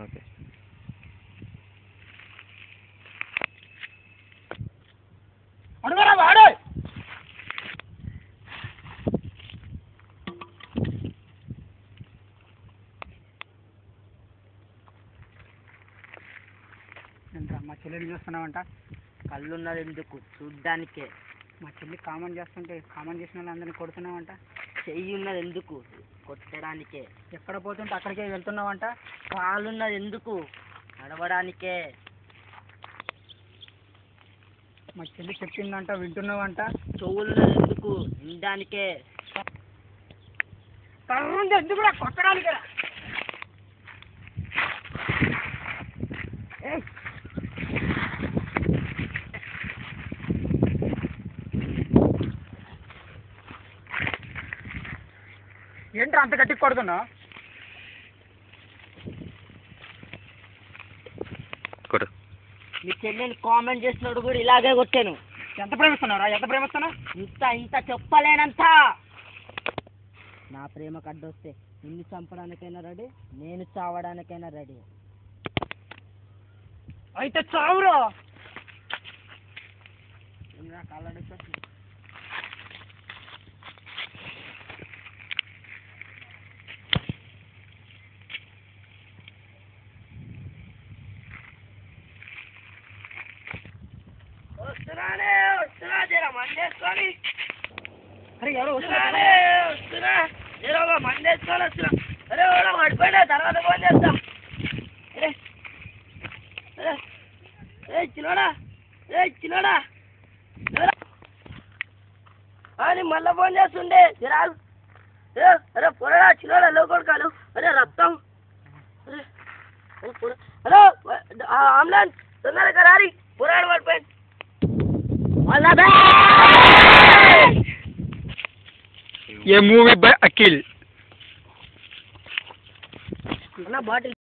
Okay. అడుగురా వాడు. మా చెల్లెని చూస్తున్నావంట. కళ్ళున్నది ఎందుకు? చూడ్డానికే. మా చెల్లి కామెంట్ చేస్తుంటే కామెంట్ చేసిన వాళ్ళందరినీ కొడుతున్నావంట. చెయ్యి ఉన్నది ఎందుకు? కొట్టడానికే. ఎక్కడ పోతుంటే అక్కడికే వెళ్తున్నావంట. కాలున్నది ఎందుకు? నడవడానికే. మా చెల్లి చెప్పిందంట వింటున్నావంట. చెవులున్నది ఎందుకు? వినడానికే. కర్రుంది ఎందుకు కూడా కొట్టడానికే. ఏంట్రా అంత గట్టిగా కొడుతున్నావు? కొట్టు. మీ చెల్లెని కామెంట్ చేసినప్పుడు కూడా ఇలాగే కొట్టాను. ఎంత ప్రేమిస్తున్నావురా? ఎంత ప్రేమిస్తున్నావు? ఇంత చెప్పలేనంత. నా ప్రేమ కడ్డొస్తే నిన్ను చంపడానికైనా రెడీ, నేను చావడానికైనా రెడీ. అయితే చావురా. వస్తున్నా జర మందేసుకొని. అరే ఎవరో వస్తున్నా జర మందేసుకొని వస్తున్నా. అరే ఎవడో పడిపోయినా తర్వాత ఫోన్ చేస్తా. చిన్నోడా అని మళ్ళా ఫోన్ చేస్తుండే జరాలు. అరే పొరడా చిన్నోడా లో కొడుకాలు. అరే రక్తం. హలో అంబులెన్స్ తొందరగా రారి. పొరాడు పడిపోయింది. ये मूवी बाय अखिल. బాటిల్